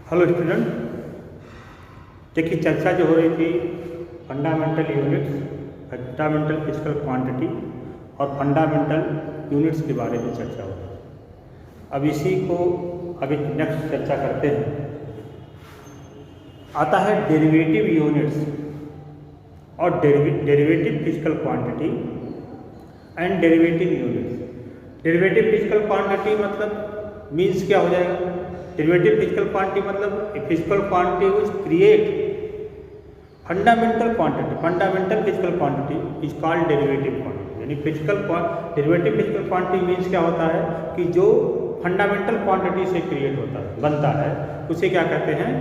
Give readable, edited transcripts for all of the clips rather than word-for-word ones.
Hello student, देखिए चर्चा जो हो रही थी fundamental units, fundamental physical quantity और फंडामेंटल यूनिट्स के बारे में चर्चा हो रही है। अब इसी को आगे नेक्स्ट चर्चा करते हैं। आता है डेरिवेटिव यूनिट्स और derivative physical quantity and derivative units. Derivative physical quantity मतलब मीन्स क्या हो जाएगा? डेरिवेटिव फिजिकल क्वांटिटी मतलब physical quantity which create fundamental quantity. Fundamental physical quantity is called derivative quantity. यानी डेरिवेटिव फिजिकल क्वांटिटी मीन्स क्या होता है कि जो फंडामेंटल क्वांटिटी से क्रिएट होता है, बनता है, उसे क्या कहते हैं?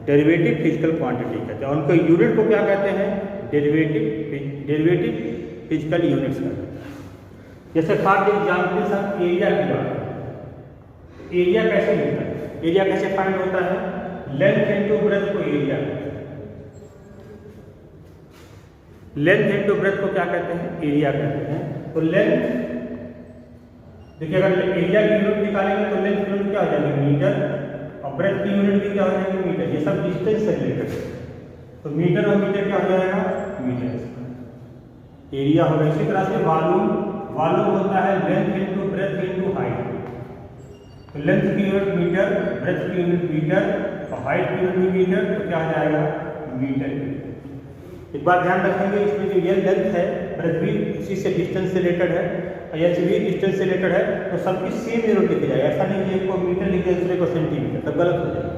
डेरिवेटिव फिजिकल क्वांटिटी कहते हैं। उनके यूनिट को क्या कहते हैं? डेरिवेटिव फिजिकल यूनिट्स कहते हैं। जैसे फॉर एग्जाम्पल हम एरिया की बात करें, एरिया कैसे मिलता है? एरिया कैसे फाइंड होता है? लेंथ इनटू ब्रेथ को एरिया, लेंथ इनटू ब्रेथ को क्या कहते हैं? एरिया कहते हैं। तो लेंथ, देखिए अगर एरिया की यूनिट निकालेंगे तो लेंथ यूनिट क्या हो जाएगी? मीटर, और ब्रेथ की यूनिट भी क्या हो जाएगी? मीटर। ये सब डिस्टेंस से रिलेटेड है, तो मीटर और मीटर क्या हो जाएगा? मीटर। एरिया होगा। इसी तरह से वॉल्यूम होता है length into breadth into height. तो लेंथ की यूनिट मीटर, ब्रेथ की यूनिट मीटर और हाइट की यूनिट भी मीटर, तो क्या हो जाएगा? मीटर। एक बात ध्यान रखेंगे, इसमें जो ये लेंथ है, ब्रेथ भी उसी से डिस्टेंस से रिलेटेड है और एच भी डिस्टेंस से रिलेटेड है, तो सबकी सेम यूनिट लिखी जाएगी। ऐसा नहीं कि एक को मीटर लिख दिया, दूसरे को सेंटीमीटर, तब गलत हो जाएगा।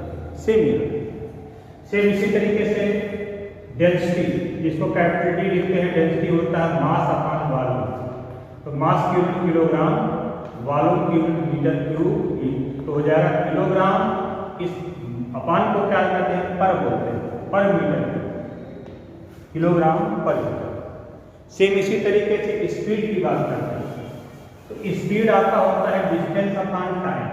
Same unit. सेम इसी तरीके से डेंसिटी, जिसको कैपिटल डी लिखते हैं, डेंसिटी होता है मास अपॉन वॉल्यूम। तो मास की यूनिट किलोग्राम, वॉल्यूम की यूनिट मीटर क्यूब, तो हो जाएगा किलोग्राम। इस अपान को क्या कहते हैं? पर बोलते हैं, पर मीटर, किलोग्राम पर मीटर। सेम इसी तरीके से स्पीड की बात करते हैं, तो स्पीड आपका होता है डिस्टेंस अपॉन टाइम।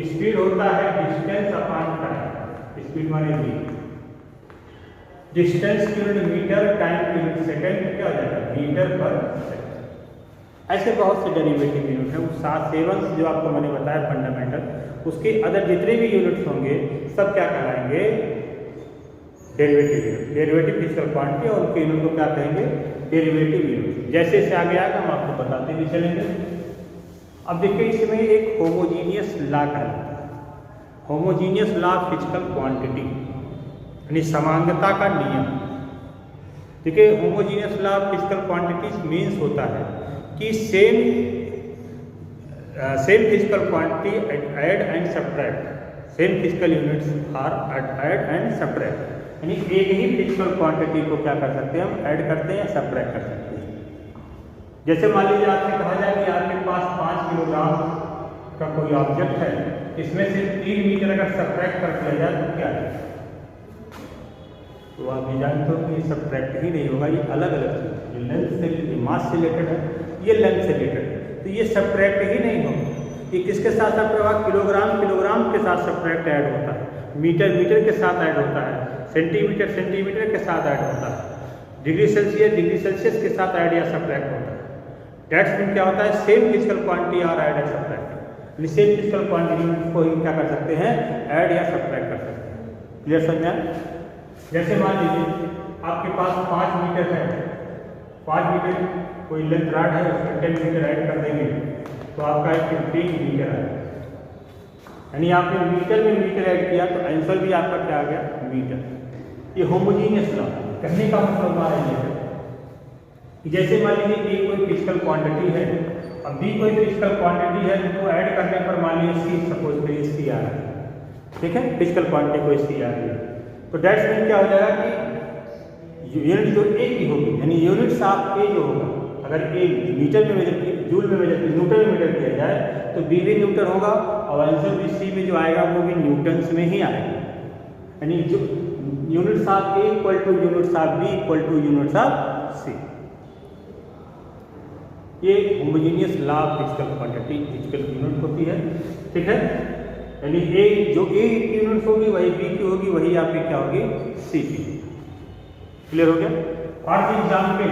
स्पीड होता है डिस्टेंस अपॉन टाइम। स्पीड माने मीटर, डिस्टेंस की यूनिट मीटर, टाइम की यूनिट सेकंड, क्या हो जाएगा? Metre per second. ऐसे बहुत से डेरिवेटिव यूनिट हैं। उस 7 जो आपको मैंने बताया फंडामेंटल, उसके अदर जितने भी यूनिट्स होंगे सब क्या कहलाएंगे? Derivative unit. Derivative physical quantity और उनके यूनिट को क्या कहेंगे? Derivative unit. जैसे जैसे आगे आएगा हम आपको बताते भी चलेंगे। अब देखिए इसमें एक होमोजीनियस लॉ कहलाता है, homogeneous law of physical quantity, यानी समांगता का नियम। देखिए homogeneous law of physical quantity means होता है कि same physical quantity add and subtract, same physical units R add and subtract. यानी एक ही फिजिकल क्वांटिटी को क्या कर सकते हैं? हम ऐड करते हैं या सब्ट्रैक्ट कर सकते हैं। जैसे मान लीजिए आपसे कहा जाए कि आपके पास 5 किलोग्राम का कोई ऑब्जेक्ट है, इसमें से 3 मीटर अगर सब्ट्रैक्ट कर दिया जाए तो क्या है? तो आप ये जानते हो कि सब्ट्रैक्ट ही नहीं होगा, ये अलग अलग चीज़ है। ये लेंथ से, मास से रिलेटेड है, ये लेंथ से रिलेटेड है, तो ये सब्ट्रैक्ट ही नहीं होगा। ये किसके साथ सब्ट्रैक्ट होगा? किलोग्राम के साथ सब्ट्रैक्ट ऐड होता है, मीटर के साथ ऐड होता है, सेंटीमीटर के साथ ऐड होता है, डिग्री सेल्सियस के साथ ऐड या सब्ट्रैक्ट होता है। डेट्स मीन क्या होता है? सेम फिजिकल क्वांटिटी और ऐड या सब्ट्रैक्ट। सेम फिजिकल क्वांटिटी को ही क्या कर सकते हैं? ऐड या सब्ट्रैक्ट कर सकते हैं। क्लियर समझा? जैसे मान लीजिए आपके पास 5 मीटर है, 5 मीटर कोई लेंथ रॉड है, उसमें 10 मीटर ऐड कर देंगे तो आपका 15 मीटर है। यानी आपने मीटर में मीटर ऐड किया तो आंसर भी आपका क्या आ गया? मीटर। ये होमोजीनियस लॉ। कहने का मतलब हमारा ये है कि जैसे मान लीजिए ए कोई फिजिकल क्वांटिटी है और बी कोई फिजिकल क्वांटिटी है, जिनको ऐड करने पर मान लीजिए सी, सपोज करिए सी आ रहा है, ठीक है, फिजिकल क्वांटिटी कोई सी आ रही है, तो डेट्स मीन क्या हो जाएगा कि यूनिट जो ए की होगी, यानी यूनिट्स ऑफ ए जो होगा, अगर ए मीटर में मेजर की, जूल में मेजर की, न्यूटन में मेजर किया जाए तो बी भी न्यूटन होगा और आंसर भी सी में जो आएगा वो भी न्यूटन्स में ही आएगा। यानी जो units of A equal to units of B equal to units of C. ये homogeneous law of physical quantity, physical unit होती है, ठीक है। यानी ए जो ए की यूनिट्स होगी वही बी की होगी, वही आपकी क्या होगी? सी की। क्लियर हो गया? For example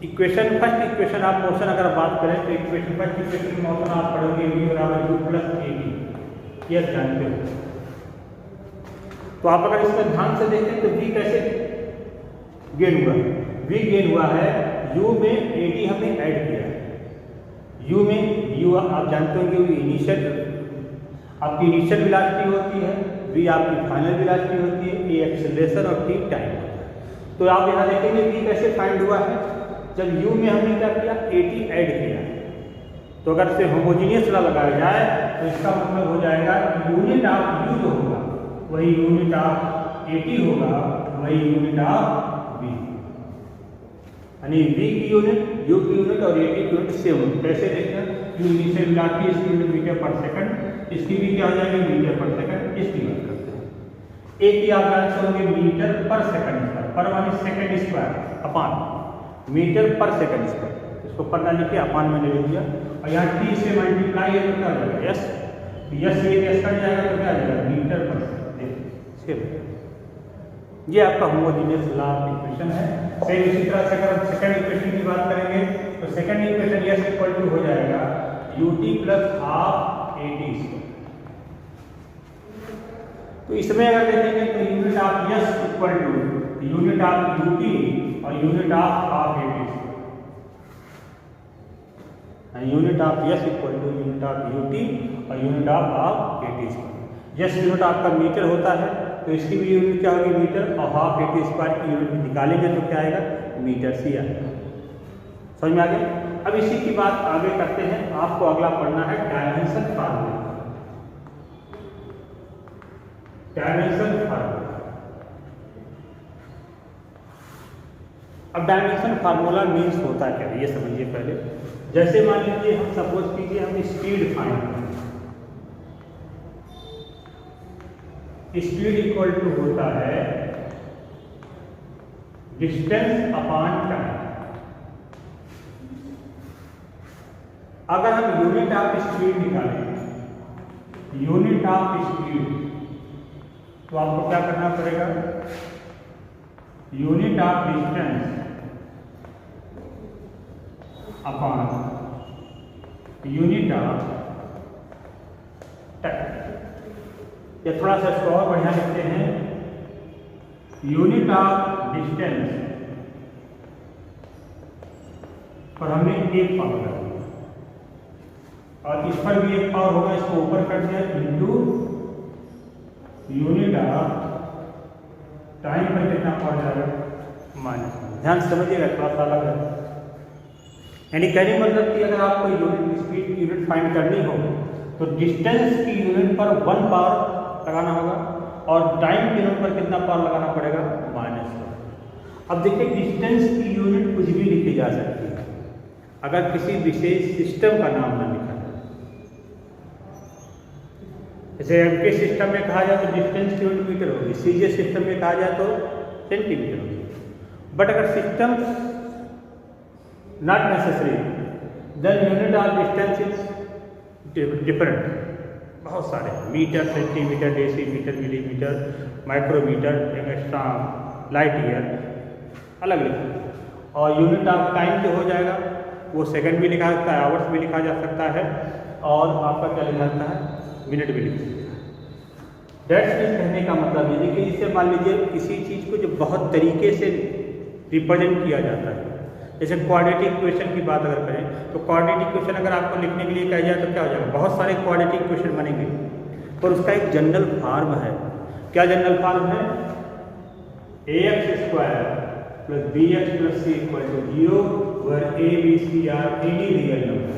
equation, first equation आप मोशन अगर बात करें तो इक्वेशन, फर्स्ट इक्वेशन मोशन आप पढ़ोगे v बराबर u प्लस ए बी। ये आप जानते हो। तो आप अगर इसमें ध्यान से देखें तो v कैसे गेन हुआ, v गेन हुआ है u में AD हमने ऐड किया है। u में u आप जानते हो कि इनिशियल आपकी इनिशियल वेलोसिटी होती है, v आपकी फाइनल वेलोसिटी होती है, a एक्सेलरेशन और t टाइम होता है। तो आप यहाँ देखेंगे v कैसे फाइंड हुआ है, जब u में हमने क्या किया AT ऐड किया। तो अगर से होमोजीनियस ला लगाया जाए तो इसका मतलब हो जाएगा यूनिट ऑफ u जो होगा वही यूनिट ऑफ AT होगा, वही यूनिट ऑफ v, यानी v की यूनिट, u की यूनिट और AT की यूनिट सेम होगी। कैसे देखना, u इनिशियल वेलोसिटी इसकी यूनिट मीटर पर सेकंड, इसकी भी क्या हो जाएगी मीटर पर सेकंड, इसकी बात करते हैं। A की आप जान होंगे मीटर पर सेकंड स्क्वायर, पर माने second square upon metre per second square, इसको पर ना लिखे अपॉन में ले लिया और यहाँ t से मल्टीप्लाई है तो क्या हो जाएगा यस, यस ये यस कट जाएगा तो क्या आ जाएगा मीटर पर सेकंड। ये आपका होमोजीनियस लॉ इक्वेशन है। सेम इसी तरह से अगर सेकंड इक्वेशन की बात करेंगे तो second equation S equal to हो जाएगा ut प्लस हाफ AT। तो इसमें अगर देखेंगे तो unit of S equal to unit of ut और unit of half AT, unit of S equal to unit of ut और unit of half AT। S unit आपका मीटर होता है तो इसकी भी यूनिट क्या होगी मीटर, और हाफ AT स्क्वायर की यूनिट निकालेंगे तो क्या आएगा मीटर सी आएगा। समझ में आ गया। अब इसी की बात आगे करते हैं, आपको अगला पढ़ना है डायमेंशन फार्मूला। डायमेंशन फार्मूला, अब डायमेंशन फार्मूला मीन्स होता क्या है ये समझिए पहले। जैसे मान लीजिए हम सपोज कीजिए हम स्पीड फाइंड करें, स्पीड इक्वल टू होता है डिस्टेंस अपॉन टाइम। अगर हम यूनिट ऑफ स्पीड निकालें, यूनिट ऑफ स्पीड, तो आपको क्या करना पड़ेगा, unit of distance upon unit of time. या थोड़ा सा इसको और बढ़िया लिखते हैं, यूनिट ऑफ डिस्टेंस पर हमने एक पावर कर दिया और इस पर भी एक पावर होगा, इसको ऊपर कर दिया इंटू यूनिट ऑफ टाइम पर कितना पावर जाएगा माइनस। ध्यान समझिएगा थोड़ा सा अलग है, यानी कहने मतलब कि अगर आपको यूनिट स्पीड की यूनिट फाइंड करनी हो तो डिस्टेंस की यूनिट पर 1 पावर लगाना होगा और टाइम की यूनिट पर कितना पावर लगाना पड़ेगा -1। अब देखिए डिस्टेंस की यूनिट कुछ भी लिखी जा सकती है अगर किसी विशेष सिस्टम का नाम ना लिखा जाए। जैसे एमके सिस्टम में कहा जाए तो डिस्टेंस की यूनिट मीटर होगी, सीजे सिस्टम में कहा जाए तो सेंटीमीटर होगी। बट अगर system not necessary then unit of distance is different. बहुत सारे metre, centimetre, decimetre, millimetre, micrometre, angstrom, light year, अलग लिखा। और यूनिट ऑफ टाइम जो हो जाएगा वो सेकंड भी लिखा जाता है, आवर्स भी लिखा जा सकता है और आपका क्या लिखा जाता है मिनट भी लिखा जाता है। दैट्स मीन्स कहने का मतलब ये कि इससे मान लीजिए किसी चीज़ को जो बहुत तरीके से रिप्रेजेंट किया जाता है, जैसे क्वाड्रेटिक इक्वेशन की बात अगर करें तो क्वाड्रेटिक इक्वेशन अगर आपको लिखने के लिए कहा जाए तो क्या हो जाएगा, बहुत सारे क्वाड्रेटिक इक्वेशन बनेंगे पर उसका एक जनरल फॉर्म है। क्या जनरल फॉर्म है, ax square plus bx plus c equal to 0 where a b c are any real number.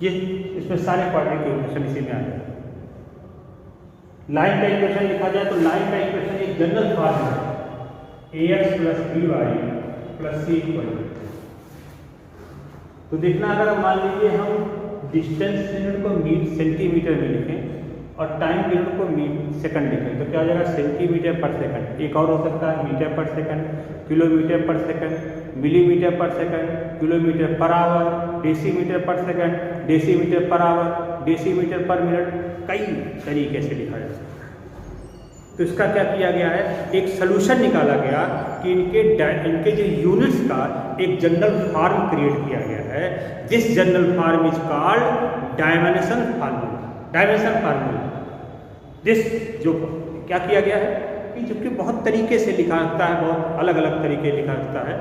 ये इसमें सारे क्वाड्रेटिक इक्वेशन इसी में आ जाए। लाइन का इक्वेशन लिखा जाए तो लाइन का इक्वेशन एक जनरल फॉर्म है ax plus by plus c equal. तो देखना अगर मान लीजिए हम डिस्टेंस यूनिट को सेंटीमीटर में लिखें और टाइम यूनिट को सेकंड लिखें तो क्या हो जाएगा सेंटीमीटर पर सेकंड। एक और हो सकता है metre per second, kilometre per second, millimetre per second, kilometre per hour, decimetre per second, decimetre per hour, decimetre per minute, कई तरीके से लिखा जा सकता है। तो इसका क्या किया गया है, एक सलूशन निकाला गया कि इनके जो यूनिट्स का एक जनरल फॉर्म क्रिएट किया गया है। This general form is called dimension formula this जो क्या किया गया है कि जो कि बहुत तरीके से लिखा जाता है, बहुत अलग अलग तरीके लिखा जाता है,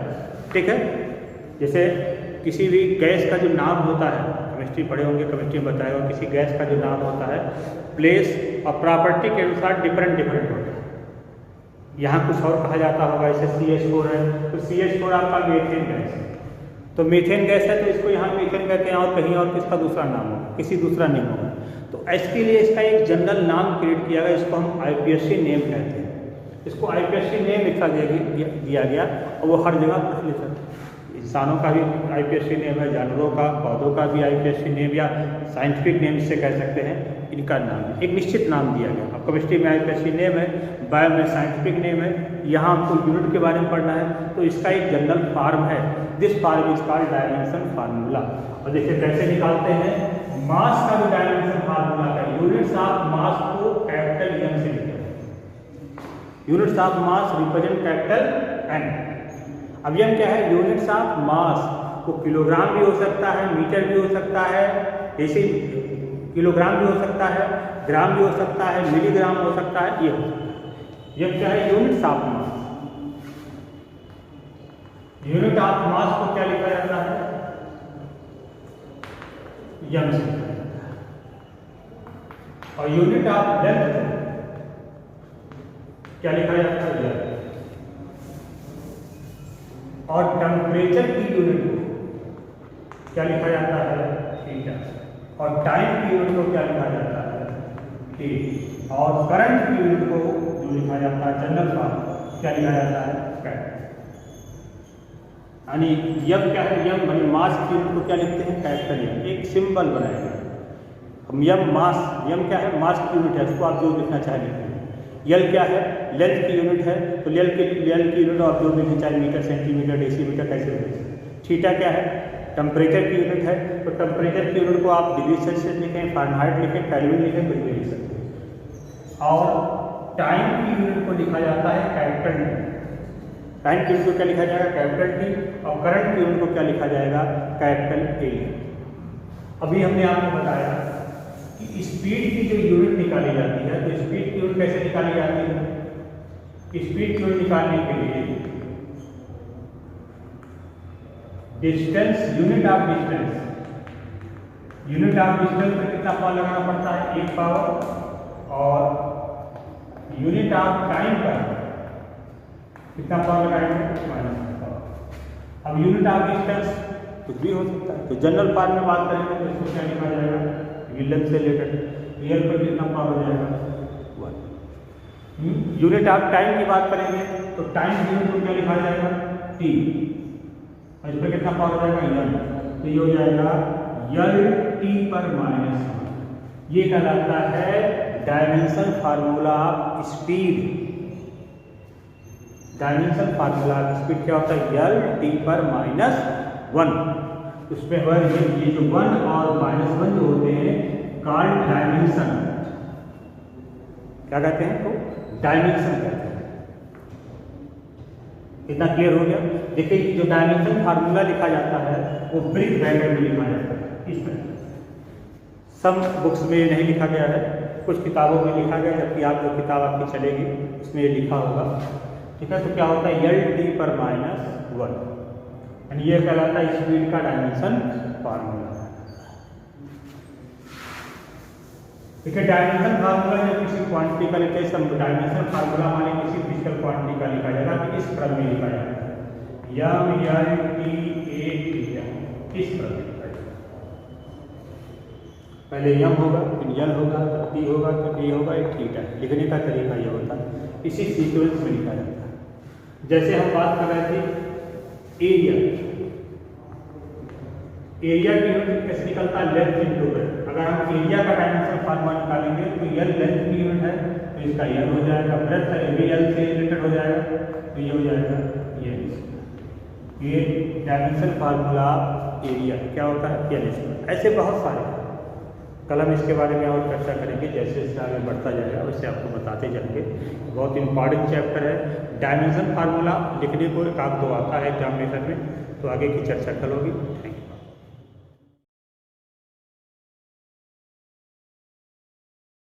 ठीक है। जैसे किसी भी गैस का जो नाम होता है, केमिस्ट्री पढ़े होंगे, केमिस्ट्री में बताया होगा, किसी गैस का जो नाम होता है प्लेस और प्रॉपर्टी के अनुसार डिफरेंट होता है। यहाँ कुछ और कहा जाता होगा, जैसे CH4 है तो CH4 आपका मीथेन गैस है, तो मीथेन गैस है तो इसको यहाँ मीथेन कहते हैं, और कहीं और किसका दूसरा नाम होगा, किसी दूसरा नेम होगा। तो इसके लिए इसका एक जनरल नाम क्रिएट किया गया, इसको हम IPSC नेम कहते हैं। इसको IPSC नेम लिखा दिया गया और वो हर जगह प्रचलित है। इंसानों का भी IPSC नेम है, जानवरों का, पौधों का भी IPSC नेम या साइंटिफिक नेम इससे कह सकते हैं, इनका नाम एक निश्चित नाम दिया गया। अब केमिस्ट्री में IPSC नेम है, बायो में साइंटिफिक नेम है, यहाँ आपको यूनिट के बारे में पढ़ना है तो इसका एक जनरल फार्म है, this form is called dimension formula. और देखिए कैसे निकालते हैं, मास का भी डायमेंशन फार्मूला है, यूनिट्स ऑफ मास को कैपिटल M से लिखते हैं, units of mass represent capital N। अब यह क्या है, यूनिट्स ऑफ मास को किलोग्राम भी हो सकता है, मीटर भी हो सकता है, जैसे किलोग्राम भी हो सकता है, ग्राम भी हो सकता है, मिलीग्राम हो सकता है, ये हो सकता है। यह क्या है, units of mass. Unit of mass को क्या लिखा जाता है, M से लिखा जाता है। और यूनिट ऑफ लेंथ क्या लिखा जाता है, L। और टेम्परेचर की यूनिट को क्या लिखा जाता है, थीटा। और टाइम की यूनिट को क्या लिखा जाता है, T। और करंट की यूनिट को जो लिखा जाता है जनरल फॉर्म क्या लिखा जाता है, कैट। यानी यम क्या है, यम यानी मास की यूनिट को क्या लिखते हैं, कैपिटल M, एक सिंबल बनाएगा हम। यम मास, यम क्या है, मास की यूनिट है, उसको आप जो लिखना चाहे लिखते हैं। यल क्या है, लेंथ की यूनिट है, तो लेल की यूनिट आप जो लिखना चाहे, मीटर, सेंटीमीटर, डेसीमीटर कैसे लिखें। थीटा क्या है, टेम्परेचर की यूनिट है, तो टेम्परेचर की यूनिट को आप डिग्री सेल्सियस लिखें, फारेनहाइट लिखें, केल्विन लिखें, कुछ भी लिख सकते हैं। और टाइम की यूनिट को लिखा जाता है कैपिटल T। टाइम की यूनिट को क्या लिखा जाएगा, कैपिटल T। और करंट की यूनिट को क्या लिखा जाएगा, कैपिटल A। अभी हमने आपको बताया कि स्पीड की जो यूनिट निकाली जाती है, तो स्पीड की यूनिट कैसे निकाली जाती है, स्पीड की यूनिट निकालने के लिए डिस्टेंस, यूनिट ऑफ डिस्टेंस पर कितना पावर लगाना पड़ता है, 1 पावर। और यूनिट ऑफ टाइम पर कितना पावर लगाएंगे, -1 पावर। अब यूनिट ऑफ डिस्टेंस कुछ भी हो सकता है, तो जनरल पावर में बात करेंगे तो इसको क्या लिखा जाएगा, लेंथ से रिलेटेड, रियल पर कितना पावर हो जाएगा, 1। यूनिट ऑफ टाइम की बात करेंगे तो टाइम यूनिट को क्या लिखा जाएगा, T। और इस पर कितना पावर हो जाएगा, L। तो ये हो जाएगा LT पर -1। ये कहलाता है dimension formula of speed. Dimension formula of speed क्या होता है, LT पर -1। उसमें ये जो 1 और -1 जो होते हैं कॉल्ड डायमेंशन, क्या कहते हैं, तो डायमेंशन कहते हैं। इतना क्लियर हो गया। देखिए जो डायमेंशन फार्मूला लिखा जाता है वो ब्रिक ब्रैकेट में लिखा जाता है, इस तरह। सब बुक्स में ये नहीं लिखा गया है, कुछ किताबों में लिखा गया, जबकि आप जो किताब आपकी चलेगी उसमें ये लिखा होगा, ठीक है। तो क्या होता है, LT पर -1, यानी ये कहलाता है स्पीड का डायमेंशन फार्मूला। ठीक है, डायमेंशन फार्मूला जब किसी क्वांटिटी का लिखते हैं, डायमेंशन फार्मूला माने किसी फिजिकल क्वांटिटी का लिखा जाएगा, तो इस क्रम में लिखा जाता है, इस क्रम में लिखा जाएगा। पहले यम होगा, फिर यल होगा, फिर टी होगा, फिर डी होगा, एक थीटा। लिखने का तरीका ये होता है, इसी सीक्वेंस में लिखा जाता है। जैसे हम बात कर रहे थे एरिया की यूनिट कैसे निकलता है, लेंथ इंटू ब्रेथ। अगर हम एरिया का डायमेंशन फार्मूला निकालेंगे तो यल लेंथ की यूनिट है, तो इसका यल हो जाएगा, ब्रेथ है भी यल से रिलेटेड हो जाएगा, तो ये हो जाएगा ये डायमेंशन फार्मूला एरिया क्या होता है, यल। ऐसे बहुत सारे कल हम इसके बारे में और चर्चा करेंगे, जैसे जैसे आगे बढ़ता जाएगा वैसे आपको बताते जाएंगे। बहुत इंपॉर्टेंट चैप्टर है डायमेंशन फार्मूला। लिखने को एक आध दो आता है एग्जामिनेशन में, तो आगे की चर्चा कल होगी।